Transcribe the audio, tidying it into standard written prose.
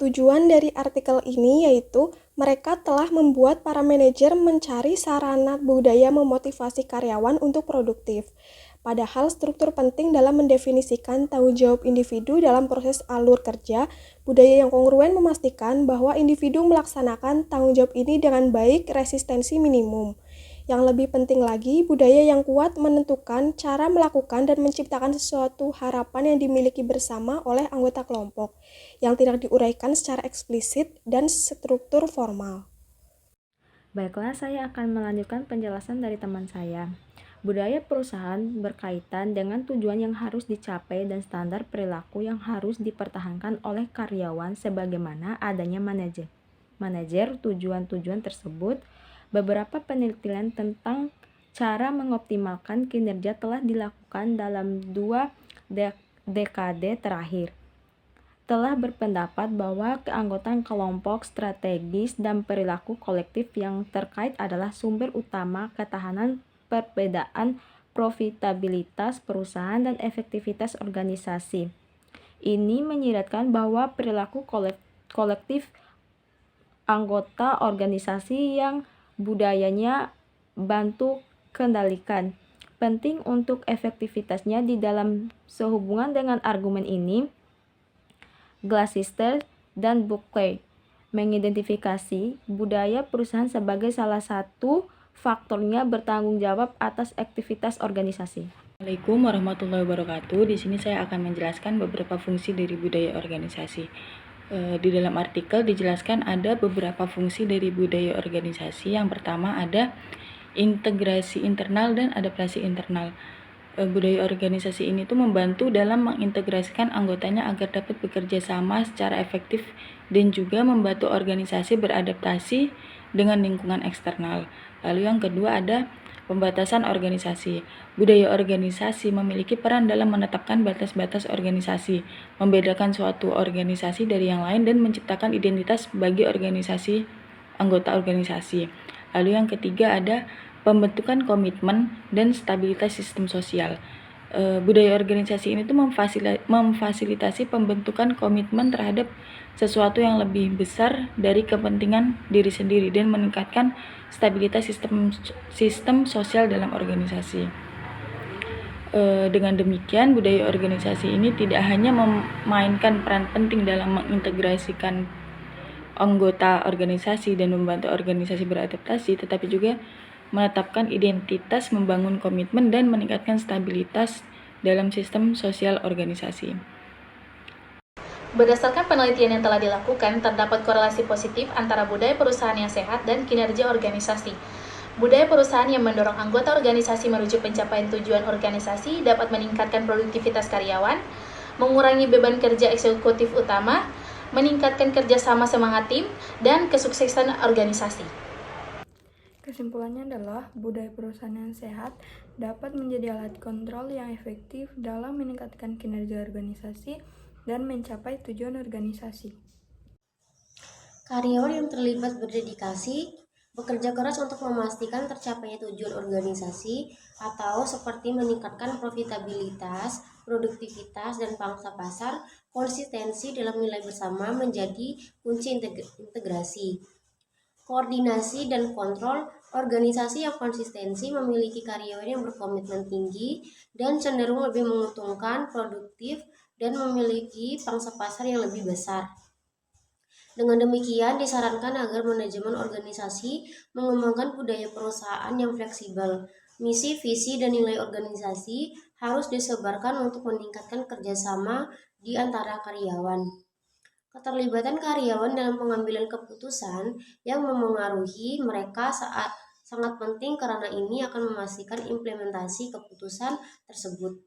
Tujuan dari artikel ini yaitu mereka telah membuat para manajer mencari sarana budaya memotivasi karyawan untuk produktif. Padahal struktur penting dalam mendefinisikan tanggung jawab individu dalam proses alur kerja, budaya yang kongruen memastikan bahwa individu melaksanakan tanggung jawab ini dengan baik, resistensi minimum. Yang lebih penting lagi, budaya yang kuat menentukan cara melakukan dan menciptakan sesuatu harapan yang dimiliki bersama oleh anggota kelompok, yang tidak diuraikan secara eksplisit dan struktur formal. Baiklah, saya akan melanjutkan penjelasan dari teman saya. Budaya perusahaan berkaitan dengan tujuan yang harus dicapai dan standar perilaku yang harus dipertahankan oleh karyawan sebagaimana adanya manajer tujuan-tujuan tersebut. Beberapa penelitian tentang cara mengoptimalkan kinerja telah dilakukan dalam 2 dekade terakhir. Telah berpendapat bahwa keanggotaan kelompok strategis dan perilaku kolektif yang terkait adalah sumber utama ketahanan perbedaan profitabilitas perusahaan dan efektivitas organisasi. Ini menyiratkan bahwa perilaku kolektif anggota organisasi yang budayanya bantu kendalikan penting untuk efektivitasnya. Di dalam sehubungan dengan argumen ini, Glassister dan Buckley mengidentifikasi budaya perusahaan sebagai salah satu faktornya bertanggung jawab atas aktivitas organisasi. Assalamualaikum warahmatullahi wabarakatuh. Di sini saya akan menjelaskan beberapa fungsi dari budaya organisasi. Di dalam artikel dijelaskan ada beberapa fungsi dari budaya organisasi. Yang pertama ada integrasi internal dan adaptasi internal. Budaya organisasi ini tuh membantu dalam mengintegrasikan anggotanya agar dapat bekerja sama secara efektif dan juga membantu organisasi beradaptasi dengan lingkungan eksternal. Lalu yang kedua ada pembatasan organisasi. Budaya organisasi memiliki peran dalam menetapkan batas-batas organisasi, membedakan suatu organisasi dari yang lain dan menciptakan identitas bagi anggota organisasi. Lalu yang ketiga ada pembentukan komitmen dan stabilitas sistem sosial. Budaya organisasi ini tuh memfasilitasi pembentukan komitmen terhadap sesuatu yang lebih besar dari kepentingan diri sendiri dan meningkatkan stabilitas sistem sosial dalam organisasi. Dengan demikian, budaya organisasi ini tidak hanya memainkan peran penting dalam mengintegrasikan anggota organisasi dan membantu organisasi beradaptasi, tetapi juga menetapkan identitas, membangun komitmen, dan meningkatkan stabilitas dalam sistem sosial organisasi. Berdasarkan penelitian yang telah dilakukan, terdapat korelasi positif antara budaya perusahaan yang sehat dan kinerja organisasi. Budaya perusahaan yang mendorong anggota organisasi menuju pencapaian tujuan organisasi dapat meningkatkan produktivitas karyawan, mengurangi beban kerja eksekutif utama, meningkatkan kerjasama semangat tim, dan kesuksesan organisasi. Kesimpulannya adalah budaya perusahaan yang sehat dapat menjadi alat kontrol yang efektif dalam meningkatkan kinerja organisasi dan mencapai tujuan organisasi. Karyawan yang terlibat berdedikasi, bekerja keras untuk memastikan tercapainya tujuan organisasi atau seperti meningkatkan profitabilitas, produktivitas, dan pangsa pasar, konsistensi dalam nilai bersama menjadi kunci integrasi. Koordinasi dan kontrol, organisasi yang konsistensi memiliki karyawan yang berkomitmen tinggi dan cenderung lebih menguntungkan, produktif, dan memiliki pangsa pasar yang lebih besar. Dengan demikian, disarankan agar manajemen organisasi mengembangkan budaya perusahaan yang fleksibel. Misi, visi, dan nilai organisasi harus disebarkan untuk meningkatkan kerjasama di antara karyawan. Keterlibatan karyawan dalam pengambilan keputusan yang memengaruhi mereka sangat penting karena ini akan memastikan implementasi keputusan tersebut.